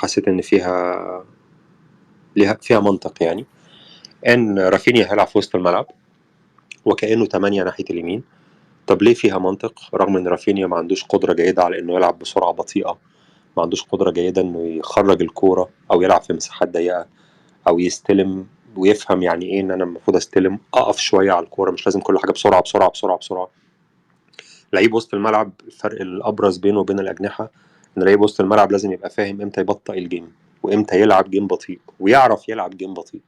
حسيت ان فيها منطق يعني، ان رافينيا هيلعب في وسط الملعب وكأنه 8 ناحية اليمين. طب ليه فيها منطق؟ رغم ان رافينيا ما عندوش قدرة جيدة على انه يلعب بسرعة بطيئة، ما عندوش قدرة جيدة انه يخرج الكورة او يلعب في مساحات ضيقة او يستلم ويفهم يعني ايه ان انا المفروض استلم، اقف شوية على الكورة، مش لازم كل حاجة بسرعة بسرعة بسرعة بسرعة. لعيب وسط الملعب الفرق الابرز بينه وبين الاجنحة ان لعيب وسط الملعب لازم يبقى فاهم امتى يبطئ الجيم وامتى يلعب جيم بطيء، ويعرف يلعب جيم بطيء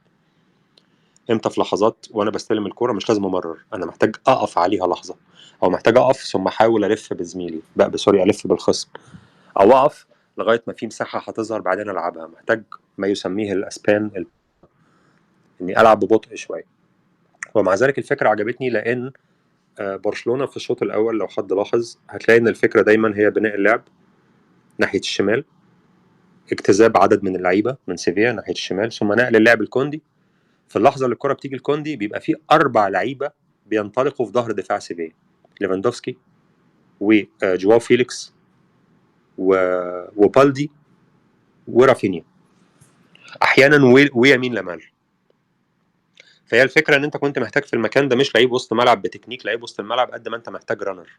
امتى في لحظات وانا بستلم الكوره مش لازم امرر، انا محتاج اقف عليها لحظه، او محتاج اقف ثم احاول الف بزميلي بقى سوري الف بالخصم، او اقف لغايه ما في مساحه هتظهر بعدين العبها. محتاج ما يسميه الاسبان، اني العب ببطء شويه. ومع ذلك الفكره عجبتني لان برشلونه في الشوط الاول لو حد لاحظ هتلاقي ان الفكره دايما هي بناء اللعب ناحيه الشمال، اجتذاب عدد من اللعيبه من سيفيا ناحيه الشمال، ثم نقل اللعب الكوندي. في اللحظه اللي الكره بتيجي الكوندي بيبقى في 4 لعيبه بينطلقوا في ظهر دفاع سيفيا، ليفاندوفسكي وجواو فيليكس وبالدي ورافينيا احيانا ويمين لامال. فهي الفكره ان انت كنت محتاج في المكان ده مش لعيب وسط ملعب بتكنيك لعيب وسط الملعب قد ما انت محتاج رانر،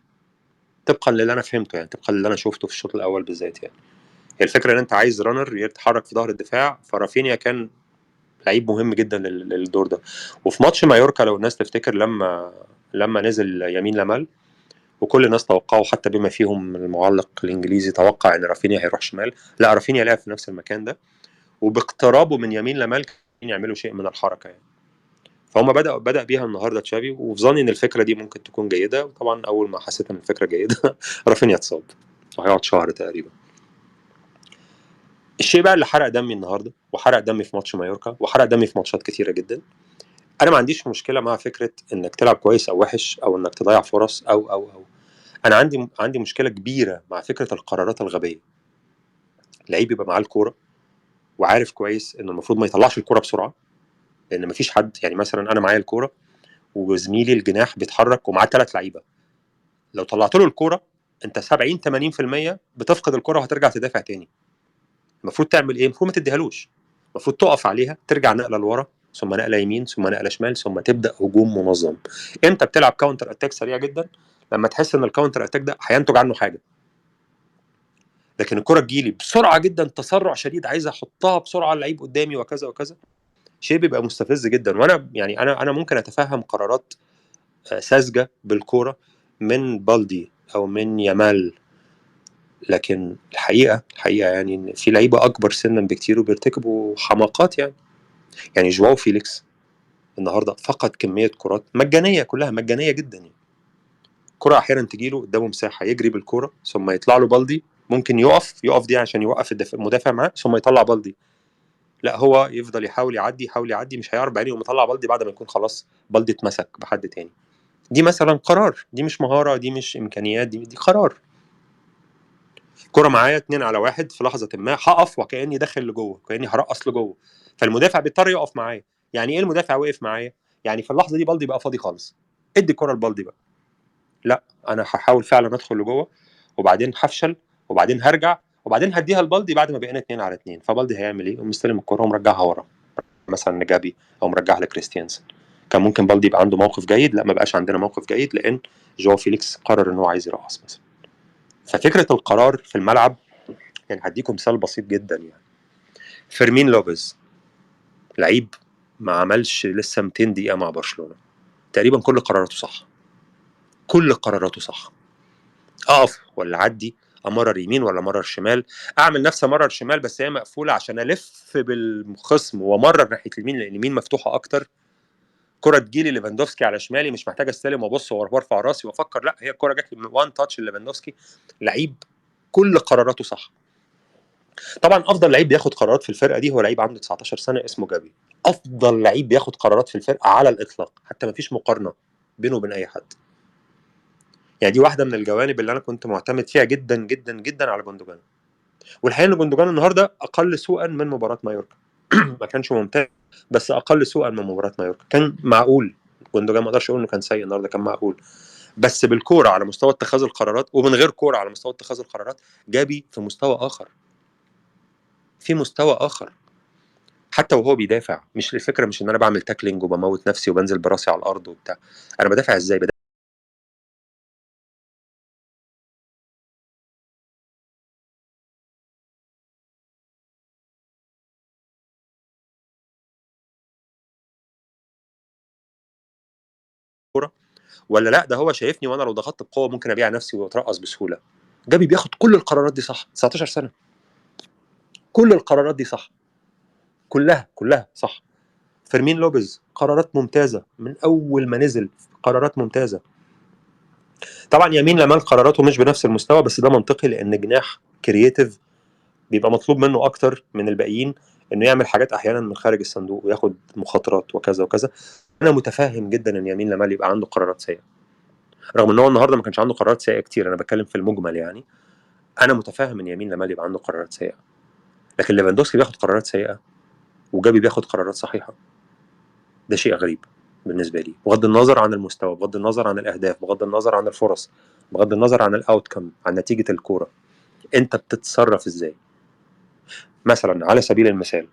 طبقا للي انا فهمته يعني، طبقا للي انا شفته في الشوط الاول بالذات يعني. هي الفكره ان انت عايز رانر يتحرك في ظهر الدفاع، فرافينيا كان لعيب مهم جدا للدور ده. وفي ماتش مايوركا لو الناس تفتكر لما نزل يمين لامال وكل الناس توقعوا حتى بما فيهم المعلق الانجليزي توقع ان رافينيا هيروح شمال، لا رافينيا لعب في نفس المكان ده، وباقترابه من يمين لامال كانوا يعملوا شيء من الحركه يعني. فهم بدأ بيها النهارده تشافي، وفي ظني ان الفكره دي ممكن تكون جيده، وطبعا اول ما حسيت ان الفكره جيده رافينيا اتصاب وهيقعد شهر تقريبا. الشيء بقى اللي حرق دمي النهارده وحرق دمي في ماتش مايوركا وحرق دمي في ماتشات كتيره جدا، انا ما عنديش مشكله مع فكره انك تلعب كويس او وحش او انك تضيع فرص او انا عندي مشكله كبيره مع فكره القرارات الغبيه. لعيب يبقى معاه الكوره وعارف كويس انه المفروض ما يطلعش الكوره بسرعه، لان مفيش حد يعني مثلا انا معايا الكوره وزميلي الجناح بيتحرك ومعاه 3 لعيبه، لو طلعت له الكوره انت 70 80% بتفقد الكوره وهترجع تدافع تاني. المفروض تعمل ايه؟ المفروض ما تديهالوش، المفروض تقف عليها ترجع نقله لورا ثم نقله يمين ثم نقله شمال ثم تبدا هجوم منظم. امتى بتلعب كاونتر اتاك سريع جدا؟ لما تحس ان الكاونتر اتاك ده هينتج عنه حاجه. لكن الكره تجيلي بسرعه جدا تسرع شديد عايز احطها بسرعه اللعيب قدامي وكذا وكذا، شيء بيبقى مستفز جدا. وانا يعني انا ممكن اتفهم قرارات ساذجه بالكوره من بالدي او من يامال، لكن الحقيقه يعني ان في لعيبه اكبر سنا بكتير وبيرتكبوا حماقات يعني جواو فيليكس النهارده فقد كميه كرات مجانيه كلها مجانيه جدا يعني. كره احيانا تجيله قدامه مساحه يجري بالكوره ثم يطلع له بالدي، ممكن يقف دي عشان يوقف المدافع معاه ثم يطلع بالدي، لا هو يفضل يحاول يعدي مش هيعرف بعدين يقوم يطلع بالدي بعد ما يكون خلاص بالدي اتمسك بحد تاني. دي مثلا قرار، دي مش مهاره، دي مش امكانيات، دي قرار. كرة معايا 2 على 1 في لحظة ما هقف وكأني داخل لجوه كأني هرقص لجوه، فالمدافع بيضطر يقف معايا. يعني ايه المدافع وقف معايا؟ يعني في اللحظة دي بالدي بقى فاضي خالص، ادي الكرة لبالدي بقى. لا انا هحاول فعلا ادخل لجوه وبعدين هفشل وبعدين هرجع وبعدين هديها لبالدي بعد ما بقينا 2 على 2، فبالدي هيعمل ايه؟ يقوم مستلم الكرة ومرجعها ورا مثلا لجابي او مرجعها لكريستيانسن. كان ممكن بالدي يبقى عنده موقف جيد، لا ما بقاش عندنا موقف جيد لان جواو فيليكس قرر ان هو عايز يرقص مثلا. ففكرة القرار في الملعب يعني هديكم مثال بسيط جدا يعني. فيرمين لوبيز لعيب ما عملش لسه 200 دقيقة مع برشلونة، تقريبا كل قراراته صح، كل قراراته صح. اقف ولا اعدي، امرر يمين ولا امرر شمال، اعمل نفسي امرر شمال بس هي مقفولة عشان الف بالخصم وامرر ناحية اليمين لان اليمين مفتوحة اكتر. كرة تجيلي ليفاندوفسكي على شمالي مش محتاج استلم وابص وارفع راسي وافكر، لا هي الكرة جات لي من وان تاتش ليفاندوفسكي. لعيب كل قراراته صح. طبعا افضل لعيب بياخد قرارات في الفرقه دي هو لعيب عنده 19 سنه اسمه جابي، افضل لعيب بياخد قرارات في الفرقه على الاطلاق، حتى ما فيش مقارنه بينه وبين اي حد. يعني دي واحده من الجوانب اللي انا كنت معتمد فيها جدا جدا جدا على جوندوجان. والحقيقه ان جوندوجان النهارده اقل سوءا من مباراه مايوركا ما كانش ممتاز بس اقل سوءا من مباراه مايوركا، كان معقول. جوندوجان ما اقدرش اقول انه كان سيء النهارده، كان معقول. بس بالكوره على مستوى اتخاذ القرارات ومن غير كوره على مستوى اتخاذ القرارات جابي في مستوى اخر. في مستوى اخر. حتى وهو بيدافع، مش الفكره مش ان انا بعمل تاكلينج وبموت نفسي وبنزل براسي على الارض وبتاع. انا بدافع ازاي؟ بدافع كوره، ولا لا ده هو شايفني وانا لو ضغطت بقوه ممكن ابيع نفسي واترقص بسهوله. جابي بياخد كل القرارات دي صح، 19 سنه، كل القرارات دي صح، كلها صح. فيرمين لوبيز قرارات ممتازه من اول ما نزل، قرارات ممتازه. طبعا يمين لمال قراراته مش بنفس المستوى، بس ده منطقي لان جناح كرييتيف بيبقى مطلوب منه اكتر من الباقيين انه يعمل حاجات احيانا من خارج الصندوق وياخد مخاطرات وكذا وكذا. انا متفاهم جدا ان يمين لمال يبقى عنده قرارات سيئه، رغم ان هو النهارده ما كانش عنده قرارات سيئه كتير، انا بتكلم في المجمل يعني. انا متفاهم ان يمين لمال يبقى عنده قرارات سيئه، لكن ليفاندوسكي بياخد قرارات سيئه وجابي بياخد قرارات صحيحه. ده شيء غريب بالنسبه لي، بغض النظر عن المستوى، بغض النظر عن الاهداف، بغض النظر عن الفرص، بغض النظر عن الاوتكم، عن نتيجه الكوره. انت بتتصرف ازاي؟ مثلا على سبيل المثال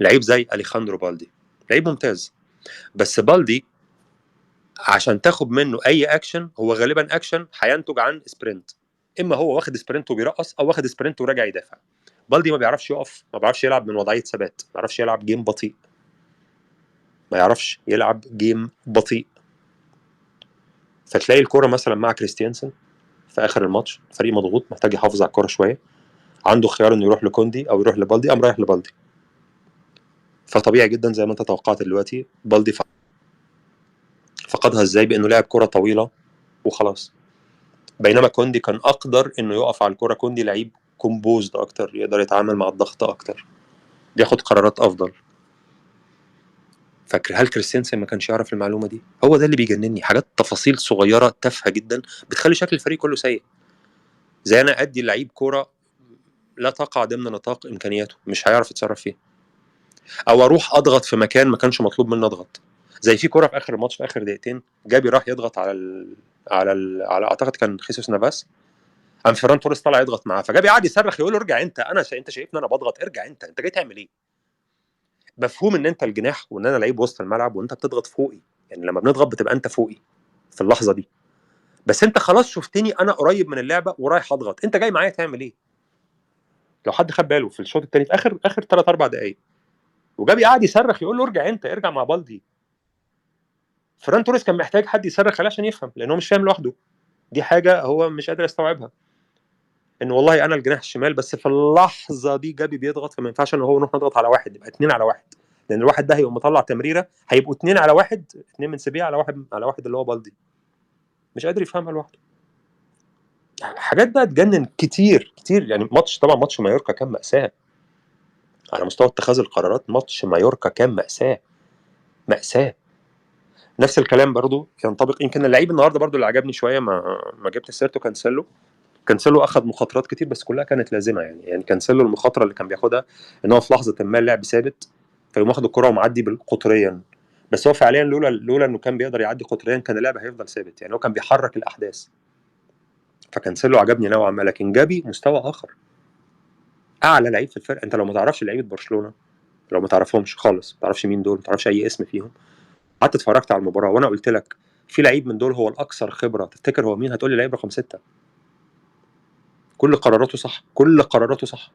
لعيب زي اليخاندرو بالدي، لعيب ممتاز، بس بالدي عشان تاخد منه اي اكشن هو غالبا اكشن هينتج عن سبرنت، اما هو واخد سبرنت وبيرقص او واخد سبرنت وراجع يدافع. بالدي ما بيعرفش يقف، ما بيعرفش يلعب من وضعيه ثبات، ما بيعرفش يلعب جيم بطيء، ما يعرفش يلعب جيم بطيء. فتلاقي الكوره مثلا مع كريستيانسن في اخر الماتش، فريق مضغوط محتاج يحافظ على الكوره شويه، عنده خيار انه يروح لكوندي او يروح لبالدي، قام رايح لبالدي. فطبيعي جدا زي ما انت توقعت دلوقتي بالدي فقدها ازاي؟ بانه لعب كره طويله وخلاص. بينما كوندي كان اقدر انه يقف على الكره، كوندي لعيب كومبوزد اكتر، يقدر يتعامل مع الضغط اكتر، بياخد قرارات افضل. فاكر هل كريستيانسن ما كانش يعرف المعلومه دي؟ هو ده اللي بيجنني، حاجات تفاصيل صغيره تافهه جدا بتخلي شكل الفريق كله سيء. زي انا ادي لعيب كوره لا تقع ضمن نطاق امكانياته، مش هيعرف يتصرف فيها، او اروح اضغط في مكان ما كانش مطلوب مني اضغط. زي في كوره في اخر الماتش في اخر دقيقتين، جابي راح يضغط على اعتقد كان خيسوس نافاس، قام فيران توريس طلع يضغط معاه، فجابي قاعد يصرخ يقول له ارجع انت، انت شايفني انا بضغط، ارجع انت جاي تعمل ايه؟ مفهوم ان انت الجناح وان انا لعيب وسط الملعب وانت بتضغط فوقي، يعني لما بنضغط بتبقى انت فوقي في اللحظه دي، بس انت خلاص شفتني انا قريب من اللعبه ورايح اضغط، انت جاي معايا تعمل ايه؟ لو حد خد باله في الشوط الثاني في اخر 3 4 دقائق، وجابي قاعد يصرخ يقول له ارجع انت، ارجع مع بالدي. فران توريس كان محتاج حد يصرخ عليه عشان يفهم، لان هو مش فاهم لوحده. دي حاجه هو مش قادر يستوعبها، ان والله انا الجناح الشمال، بس في اللحظه دي جابي بيضغط، فما ينفعش ان هو نروح نضغط على واحد، يبقى 2 على 1، لان الواحد ده هيقوم مطلع تمريره هيبقوا 2 على 1، 2 من سيبيا على واحد على واحد اللي هو بالدي، مش قادر يفهمها لوحده. حاجات بقى تجنن كتير كتير يعني. ماتش طبعا ماتش مايوركا كان مأساة على مستوى اتخاذ القرارات، ماتش مايوركا كان مأساة، مأساة. نفس الكلام برضو ينطبق، يمكن اللعيب النهارده برضو اللي عجبني شويه ما جبت سيرته، كانسيلو اخذ مخاطرات كتير بس كلها كانت لازمه يعني كانسيلو المخاطره اللي كان بياخدها ان هو في لحظه ما اللعب ثابت فيقوم واخد الكره ومعدي قطريا، بس هو فعليا لولا انه كان بيقدر يعدي قطريا كان اللعب هيفضل ثابت، يعني هو كان بيحرك الاحداث. فكانسيلو عجبني نوعا ما، لكن جابي مستوى اخر، اعلى لعيب في الفرقه. انت لو ما تعرفش لعيبه برشلونه، لو ما تعرفهمش خالص، ما تعرفش مين دول، ما تعرفش اي اسم فيهم، قعدت اتفرجت على المباراه وانا قلت لك في لعيب من دول هو الاكثر خبره، تفتكر هو مين؟ هتقول لي لعيب رقم 6. كل قراراته صح، كل قراراته صح.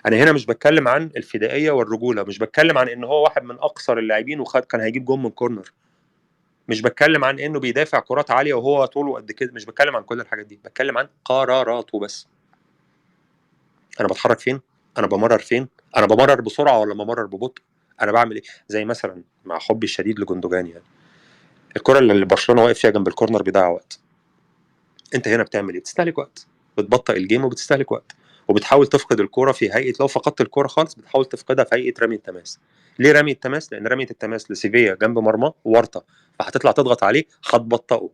انا هنا مش بتكلم عن الفدائيه والرجوله، مش بتكلم عن ان هو واحد من اقصر اللاعبين وخد كان هيجيب جون من كورنر، مش بتكلم عن انه بيدافع كرات عاليه وهو طوله قد كده، مش بتكلم عن كل الحاجات دي، بتكلم عن قراراته بس. انا بتحرك فين، انا بمرر فين، انا بمرر بسرعه ولا بمرر ببطء، انا بعمل ايه؟ زي مثلا مع حبي الشديد لجندوجان يعني، الكره اللي برشلونه واقف فيها جنب الكورنر بيضيع وقت، انت هنا بتعمل ايه؟ بتستهلك وقت، بتبطئ الجيم وبتستهلك وقت، وبتحاول تفقد الكرة في هيئة، لو فقدت الكرة خالص بتحاول تفقدها في هيئة رمي التماس. ليه رمي التماس؟ لأن رمية التماس لسيفيا جنب مرماه ورطة، فهتطلع تضغط عليه هتبطئه.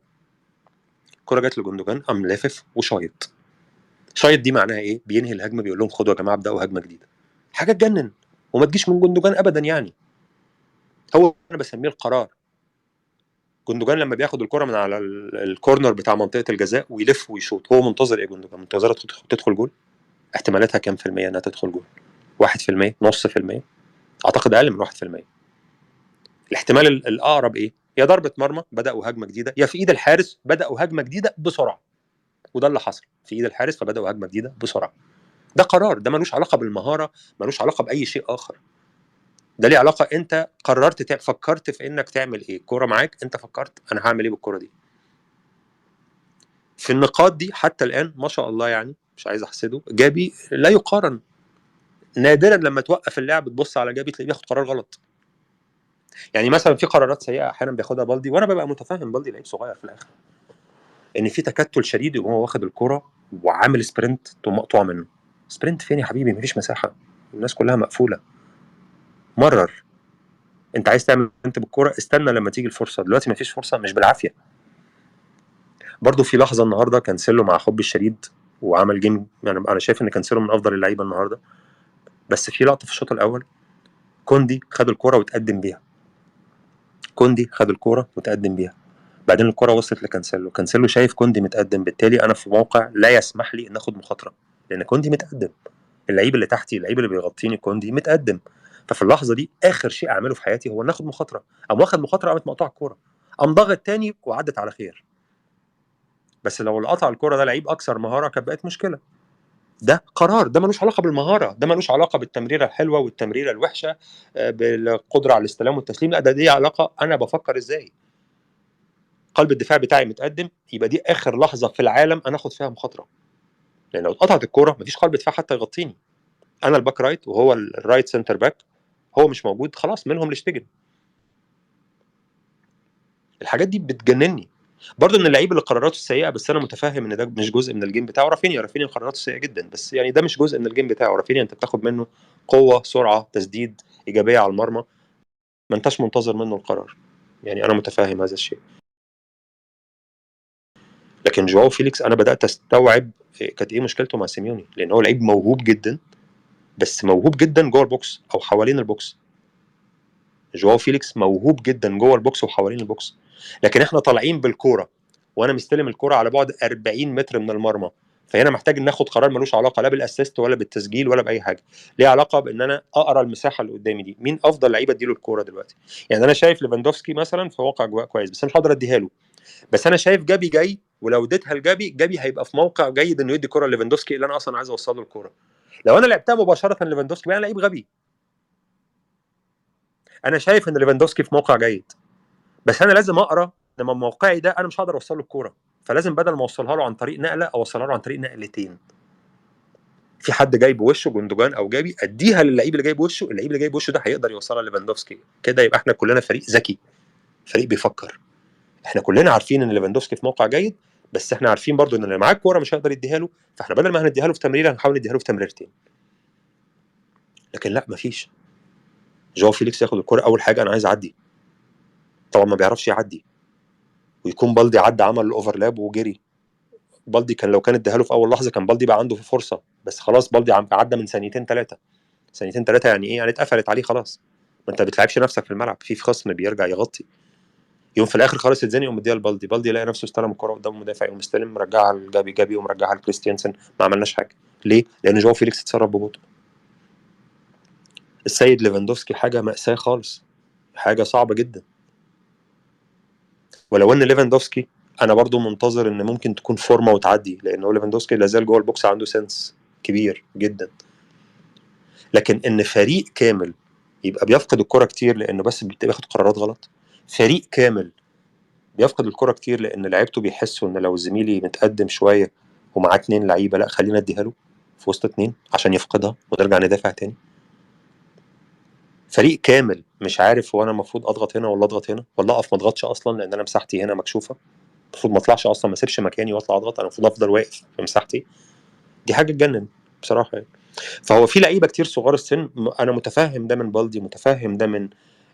الكرة جت لجندوجان قام لافف وشايط. شايط دي معناها ايه؟ بينهي الهجمة، بيقول لهم خدوا يا جماعة ابدأوا هجمة جديدة. حاجة تجنن، وما تجيش من جندوجان أبدا يعني. هو أنا بسميه القرار. جندوجان لما بياخد الكرة من على الكورنر بتاع منطقة الجزاء ويلف ويشوط، هو منتظر ايه؟ جندوجان منتظر تدخل جول؟ احتمالاتها كام في المية انها تدخل جول؟ 1%، نص في المية، اعتقد اقل من 1%. الاحتمال الاقرب ايه؟ يا ضربه مرمى بداوا هجمه جديده، يا في ايد الحارس بداوا هجمه جديده بسرعه. وده اللي حصل، في ايد الحارس فبداوا هجمه جديده بسرعه. ده قرار، ده ملوش علاقه بالمهاره، ملوش علاقه باي شيء اخر. ده ليه علاقه انت قررت فكرت في انك تعمل ايه. الكوره معاك، انت فكرت انا هعمل ايه بالكوره دي. في النقاط دي حتى الان ما شاء الله، يعني مش عايز احسده، جابي لا يقارن. نادرا لما توقف اللعب تبص على جابي تلاقيه بياخد قرار غلط. يعني مثلا في قرارات سيئه احيانا بياخدها بالدي، وانا ببقى متفهم بالدي لعيب صغير في الاخر، ان في تكتل شديد وهو واخد الكرة وعامل سبرنت تقوم مقطوع منه. سبرنت فين يا حبيبي؟ مفيش مساحه، الناس كلها مقفوله. مرر، انت عايز تعمل سبرنت بالكرة، استنى لما تيجي الفرصه، دلوقتي مفيش فرصه، مش بالعافيه. برضو في لحظه النهارده كانسيلو مع حبي الشديد وعمل جيم، يعني انا شايف ان كانسيلو من افضل اللعيبه النهارده. بس في لقطه في الشوط الاول كوندي خد الكرة وتقدم بيها، كوندي خد الكرة وتقدم بيها، بعدين الكرة وصلت لكانسيلو، كانسيلو شايف كوندي متقدم، بالتالي انا في موقع لا يسمح لي ان اخد مخاطره، لان كوندي متقدم. اللعيب اللي تحتي، اللعيب اللي بيغطيني كوندي متقدم. ففي اللحظه دي اخر شيء اعمله في حياتي هو ان اخد مخاطره. قام واخد مخاطره، قامت مقطوع الكوره، قام ضاغط تاني وعدت على خير. بس لو اللي قطع الكوره ده لعيب اكثر مهاره كانت بقت مشكله. ده قرار، ده ملوش علاقه بالمهاره، ده ملوش علاقه بالتمريره الحلوه والتمريره الوحشه، بالقدره على الاستلام والتسليم. لا، ده دي علاقه انا بفكر ازاي. قلب الدفاع بتاعي متقدم، يبقى دي اخر لحظه في العالم انا اخد فيها مخاطره، لان لو اتقطعت الكوره مفيش قلب دفاع حتى يغطيني. انا الباك رايت وهو الرايت سنتر باك، هو مش موجود، خلاص منهم لاشتجن. الحاجات دي بتجنني. برضه من اللعيبه اللي قراراته السيئه، بس انا متفهم ان ده مش جزء من الجيم بتاعه. رافينيا، رافينيا قراراته سيئه جدا، بس يعني ده مش جزء من الجيم بتاعه. رافينيا انت بتاخد منه قوه، سرعه، تسديد، ايجابيه على المرمى، ما انتش منتظر منه القرار. يعني انا متفهم هذا الشيء. لكن جواو فيليكس انا بدات استوعب كانت ايه مشكلته مع سيميوني، لان هو لعيب موهوب جدا، بس موهوب جدا جوه البوكس او حوالين البوكس. جواو فيليكس موهوب جدا جوه البوكس وحوالين البوكس، لكن احنا طالعين بالكوره وانا مستلم الكوره على بعد 40 متر من المرمى. فهنا محتاج ان ناخد قرار ملوش علاقه لا بالاسيست ولا بالتسجيل ولا باي حاجه، ليه علاقه بان انا اقرا المساحه اللي قدامي دي، مين افضل لعيبه اديله الكوره دلوقتي. يعني انا شايف ليفاندوفسكي مثلا في موقع كويس، بس انا مش هقدر اديها له. بس انا شايف جابي جاي، ولو اديتها لجابي، جابي هيبقى في موقع جيد انه يدي كوره لليفاندوفسكي اللي انا اصلا عايز اوصل له الكوره. لو انا لعبتها مباشره ليفاندوفسكي بقى انا لعيب غبي. انا شايف ان ليفاندوفسكي في موقع جيد، بس انا لازم اقرا ان من موقعي ده انا مش هقدر اوصل له الكوره، فلازم بدل ما اوصلها له عن طريق نقله اوصلها له عن طريق نقلتين. في حد جاي بوشه جندوجان او جابي، اديها للعيب اللي جاي بوشه، اللعيب اللي جاي بوشه ده هيقدر يوصلها ليفاندوفسكي. كده يبقى احنا كلنا فريق ذكي، فريق بيفكر. احنا كلنا عارفين ان ليفاندوفسكي في موقع جيد، بس احنا عارفين برضو ان اللي معاه الكوره مش هيقدر يديها له، فاحنا بدل ما هنديها له في تمريره هنحاول نديها له في تمريرتين. لكن لا، مفيش. جواو فيليكس ياخد الكوره، اول حاجه انا عايز اعدي، طبعا ما بيعرفش يعدي، ويكون بالدي عدى عمل الاوفرلاب وجري. بالدي كان لو كان اداها له في اول لحظه كان بالدي بقى عنده فرصه، بس خلاص بالدي عدى من ثانيتين ثلاثه. ثانيتين ثلاثه يعني ايه؟ يعني اتقفلت عليه خلاص. ما انت بتلعبش نفسك في الملعب، في خصم بيرجع يغطي، يوم في الاخر خالص يتزنق يقوم مديها لبالدي، بالدي يلاقي نفسه استلم الكره قدام المدافع يقوم مستلم مرجعها لجابي، جابي ومرجعها لكريستيانسن. ما عملناش حاجه. ليه؟ لان جواو فيليكس اتصرف ببطء. السيد ليفاندوفسكي حاجه مأساة خالص، حاجه صعبه جدا. ولو ان ليفاندوفسكي انا برضو منتظر ان ممكن تكون فورمه وتعدي، لان هو ليفاندوفسكي لا زال جوه البوكس عنده سنس كبير جدا. لكن ان فريق كامل يبقى بيفقد الكرة كتير لانه بس بياخد قرارات غلط، فريق كامل بيفقد الكرة كتير لان لعيبته بيحسوا ان لو زميلي متقدم شويه ومعاه اتنين لعيبه، لا خلينا اديها له في وسط اتنين عشان يفقدها ونرجع ندافع تاني. فريق كامل مش عارف هو انا المفروض اضغط هنا ولا اضغط هنا ولا اقف ما اضغطش اصلا لان انا مساحتي هنا مكشوفه. المفروض ما اطلعش اصلا، ما اسيبش مكاني واطلع اضغط، انا المفروض افضل واقف في مساحتي. دي حاجه تجنن بصراحه يعني. فهو في لعيبه كتير صغار السن، انا متفهم ده من بالدي، متفهم ده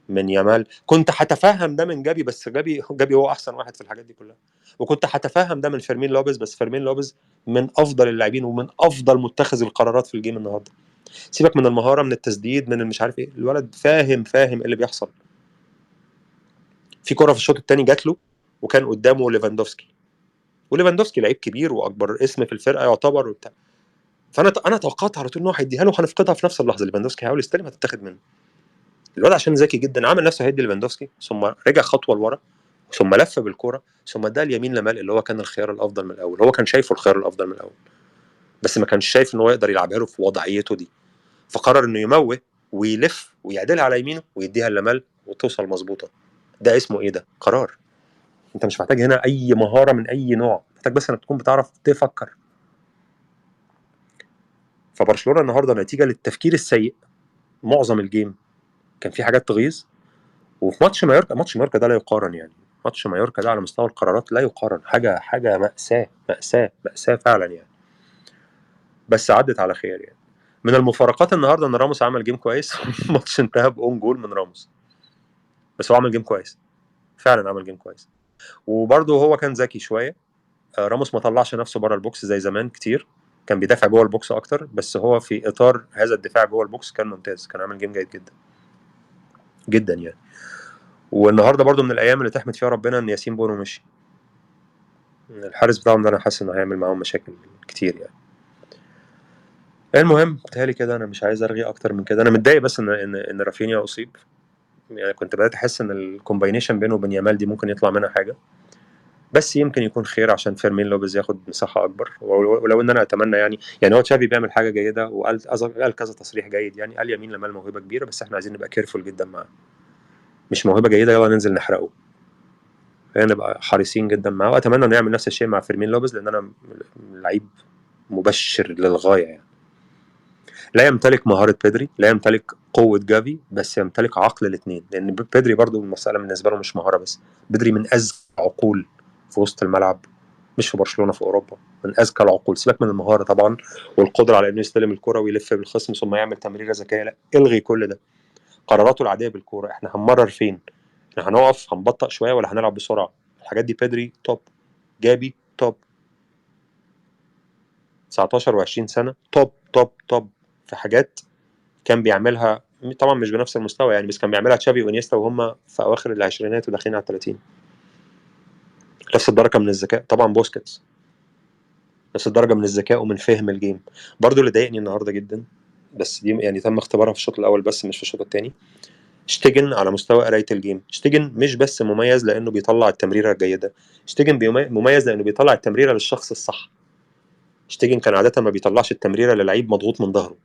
من يامال، كنت هتفهم ده من جابي، بس جابي هو احسن واحد في الحاجات دي كلها. وكنت هتفهم ده من فيرمين لوبيز، بس فيرمين لوبيز من افضل اللاعبين ومن افضل متخذ القرارات في الجيم النهارده. سيبك من المهاره، من التسديد، من المش عارف ايه، الولد فاهم ايه اللي بيحصل. في كره في الشوط الثاني جات له وكان قدامه ليفاندوفسكي، وليفاندوفسكي لعيب كبير واكبر اسم في الفرقه يعتبر وبتاع، فانا توقعت على طول ان هو هيديها له وهنفقدها في نفس اللحظه. ليفاندوفسكي هيحاول يستلم، هتتاخد منه. الواد عشان ذكي جدا عمل نفسه هيدي ليفاندوفسكي، ثم رجع خطوه لورا، ثم لف بالكوره، ثم اداها اليمين لمال اللي هو كان الخيار الافضل من الاول. هو كان شايفه الخيار الافضل من الاول، بس ما كانش شايف ان هو يقدر يلعبها له في وضعيته دي. فقرر انه يموه ويلف ويعدلها على يمينه ويديها لمال وتوصل مظبوطه. ده اسمه ايه؟ ده قرار. انت مش محتاج هنا اي مهاره من اي نوع، محتاج بس انك تكون بتعرف تفكر. فبرشلونه النهارده نتيجه للتفكير السيء معظم الجيم كان في حاجات تغيظ. وفي ماتش مايوركا، ماتش مايوركا ده لا يقارن يعني. ماتش مايوركا ده على مستوى القرارات لا يقارن، حاجه مأساة مأساة مأساة فعلا يعني. بس عدت على خير يعني. من المفارقات النهارده ان راموس عمل جيم كويس. الماتش انتهى بأون جول من راموس، بس هو عمل جيم كويس، فعلا عمل جيم كويس. وبرده هو كان ذكي شويه. راموس ما طلعش نفسه بره البوكس زي زمان كتير، كان بيدافع جوه البوكس اكتر، بس هو في اطار هذا الدفاع جوه البوكس كان ممتاز، كان عامل جيم جيد جدا جدا يعني. والنهارده برضو من الايام اللي تحمد فيها ربنا ان ياسين بونو مشي. الحارس بتاعهم ده انا حاسس انه هيعمل معاهم مشاكل كتير يعني. المهم بتهيألي كده انا مش عايز ارغي اكتر من كده. انا متضايق بس ان رافينيا اصيب. يعني كنت بدات احس ان الكومباينيشن بينه وبين يامال دي ممكن يطلع منها حاجه، بس يمكن يكون خير عشان فيرمين لوبيز ياخد مساحه اكبر. ولو ان انا اتمنى يعني هو تشافي بيعمل حاجه جيده، قال كذا تصريح جيد يعني. قال يمين لمال موهبه كبيره، بس احنا عايزين نبقى كيرفول جدا معاه. مش موهبه جيده يلا ننزل نحرقه، نبقى حريصين جدا معاه. واتمنى انه يعمل نفس الشيء مع فيرمين لوبيز، لان انا لعيب مبشر للغايه يعني. لا يمتلك مهاره بيدري، لا يمتلك قوه جافي، بس يمتلك عقل الاثنين. لان بيدري برضو المساله بالنسبه له مش مهاره بس، بيدري من اذكى عقول في وسط الملعب، مش في برشلونه، في اوروبا. من اذكى العقول. سيبك من المهاره طبعا والقدره على انه يستلم الكره ويلف بالخصم ثم يعمل تمريره ذكيه، لا الغي كل ده. قراراته العاديه بالكوره، احنا هنمرر فين، احنا هنقف هنبطأ شويه ولا هنلعب بسرعه، الحاجات دي بيدري توب، جابي توب، 19 و20 سنه توب توب توب في حاجات كان بيعملها. طبعا مش بنفس المستوى يعني، بس كان بيعملها تشافي وانيستا وهم في اواخر العشرينات وداخلين على 30. نفس الدرجه من الذكاء طبعا بوسكيتس، نفس الدرجه من الذكاء ومن فهم الجيم. برضو اللي ضايقني النهارده جدا، بس دي يعني تم اختبارها في الشوط الاول بس مش في الشوط الثاني. شتيجن على مستوى قرايه الجيم. شتيجن مش بس مميز لانه بيطلع التمريره الجيده، شتيجن مميز لانه بيطلع التمريره للشخص الصح. شتيجن كان عاده ما بيطلعش التمريره للعيب مضغوط من ظهره،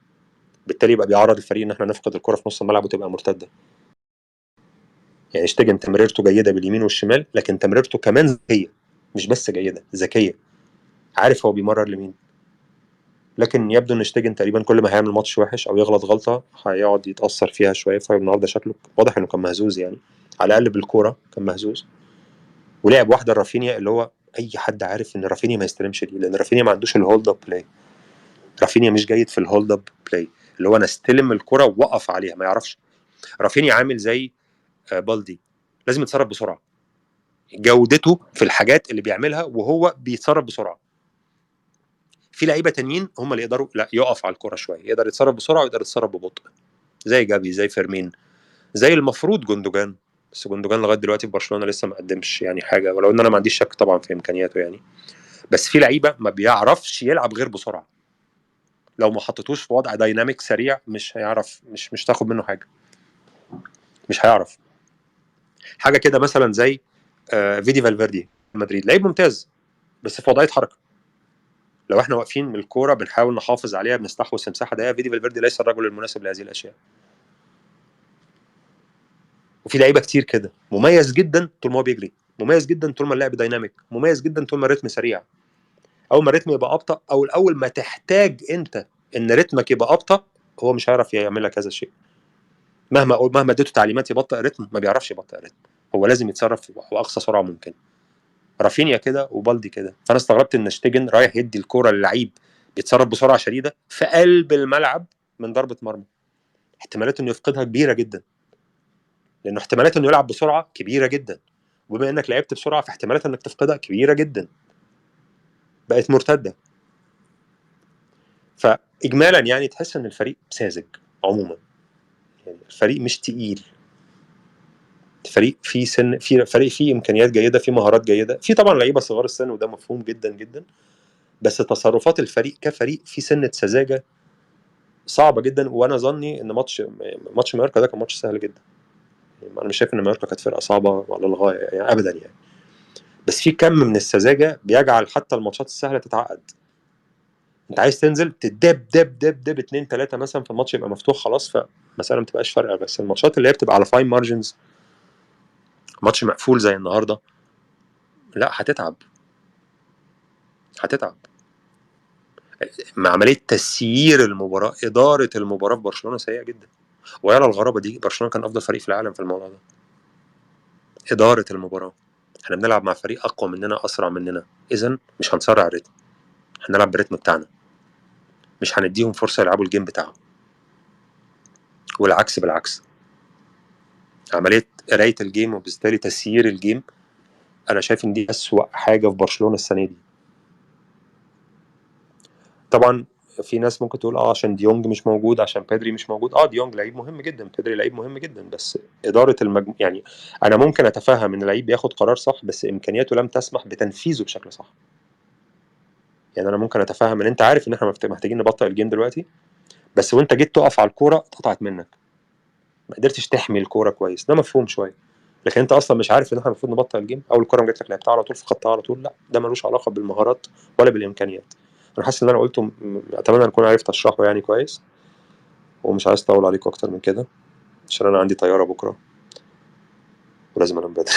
بالتالي يبقى بيعرض الفريق ان احنا نفقد الكره في نص الملعب وتبقى مرتده. يعني شتيجن تمريرته جيده باليمين والشمال، لكن تمريرته كمان ذكيه، مش بس جيده، ذكيه، عارف هو بيمرر لمين. لكن يبدو ان شتيجن تقريبا كل ما هيعمل ماتش وحش او يغلط غلطه هيقعد يتاثر فيها شويه. فالنهارده شكله واضح انه كان مهزوز يعني، على الاقل بالكوره كان مهزوز. ولعب واحده رافينيا اللي هو اي حد عارف ان رافينيا ما يستلمش دي، لان رافينيا ما عندوش الهولد اب بلاي. رافينيا مش جيد في الهولد اب بلاي، اللي هو انا استلم الكره ووقف عليها، ما يعرفش. رافينيا عامل زي بالدي، لازم يتصرف بسرعه. جودته في الحاجات اللي بيعملها وهو بيتصرف بسرعه. في لعيبه تانيين هم اللي يقدروا لا يقف على الكره شويه، يقدر يتصرف بسرعه ويقدر يتصرف ببطء، زي جافي، زي فيرمين، زي المفروض جوندوجان. بس جوندوجان لغايه دلوقتي في برشلونه لسه ما قدمش يعني حاجه، ولو ان انا ما عنديش شك طبعا في امكانياته يعني. بس في لعيبه ما بيعرفش يلعب غير بسرعه، لو ما حطيتوش في وضع دايناميك سريع مش هيعرف، مش تاخد منه حاجه، مش هيعرف. حاجه كده مثلا زي فيدي فالفيردي مدريد، لعيب ممتاز بس في وضعيه حركه. لو احنا واقفين من الكوره بنحاول نحافظ عليها بنستحوذ في مساحه ضيقه، فيدي فالفيردي ليس الرجل المناسب لهذه الاشياء. وفي لعيبه كتير كده مميز جدا طول ما هو بيجري، مميز جدا طول ما اللعب دايناميك، مميز جدا طول ما الريتم سريع. اول ما الريتم يبقى ابطا، او اول ما تحتاج انت ان رتمك يبقى ابطا، هو مش هيعرف يعمل لك هذا الشيء. مهما اديته تعليمات يبطئ رتم، ما بيعرفش يبطئ رتم. هو لازم يتصرف باقصى سرعه ممكن. رافينيا كده وبالدي كده. فانا استغربت ان شتيجن رايح يدي الكوره للعيب بيتصرف بسرعه شديده في قلب الملعب من ضربه مرمى. احتمالات انه يفقدها كبيره جدا، لانه احتمالات انه يلعب بسرعه كبيره جدا، وبما انك لعبت بسرعه فاحتمالات انك تفقدها كبيره جدا، بقت مرتده. فاجمالا يعني تحس ان الفريق ساذج عموما، يعني الفريق مش تقيل. فريق فيه فريق فيه امكانيات جيده، فيه مهارات جيده، في طبعا لعيبه صغار السن وده مفهوم جدا جدا، بس تصرفات الفريق كفريق في سنه سذاجه صعبه جدا. وانا ظني ان ماتش مايوركا ده كان ماتش سهل جدا. يعني انا مش شايف ان مايوركا كانت فرقه صعبه على الغايه يعني ابدا يعني، بس في كم من السذاجه بيجعل حتى الماتشات السهله تتعقد. انت عايز تنزل تدب دب دب دب 2 3 مثلا في الماتش يبقى مفتوح خلاص، فمساله ما تبقاش فارقه. بس الماتشات اللي هي بتبقى على فاين مارجنز، ماتش مقفول زي النهارده، لا هتتعب، هتتعب. مع عمليه تسيير المباراه، اداره المباراه في برشلونه سيئه جدا. ويلا الغرابه دي، برشلونه كان افضل فريق في العالم في الموضوع ده. اداره المباراه، احنا بنلعب مع فريق اقوى مننا اسرع مننا، اذا مش هنسرع الريتم، هنلعب بالريتم بتاعنا، مش هنديهم فرصه يلعبوا الجيم بتاعهم. والعكس بالعكس، عمليه قرايه الجيم وبالتالي تسيير الجيم، انا شايف ان دي اسوأ حاجه في برشلونه السنه دي. طبعا في ناس ممكن تقول عشان ديونج مش موجود، عشان بيدري مش موجود. ديونج لعيب مهم جدا، بيدري لعيب مهم جدا، بس اداره يعني انا ممكن اتفهم ان لعيب بياخد قرار صح بس امكانياته لم تسمح بتنفيذه بشكل صح. يعني انا ممكن اتفهم ان انت عارف ان احنا محتاجين نبطئ الجيم دلوقتي، بس وانت جيت تقف على الكوره اتقطعت منك، ما قدرتش تحمي الكوره كويس، ده مفهوم شويه. لكن انت اصلا مش عارف ان احنا المفروض نبطئ الجيم، اول الكوره جات لك لعبتها على طول في خطها على طول، لا ده ملوش علاقه بالمهارات ولا بالامكانيات. انا حاسس ان انا قلته اتمنى ان اكون عرفت اشرحه يعني كويس، ومش عايز اطول عليكم اكتر من كده عشان انا عندي طياره بكره ولازم انام بدري.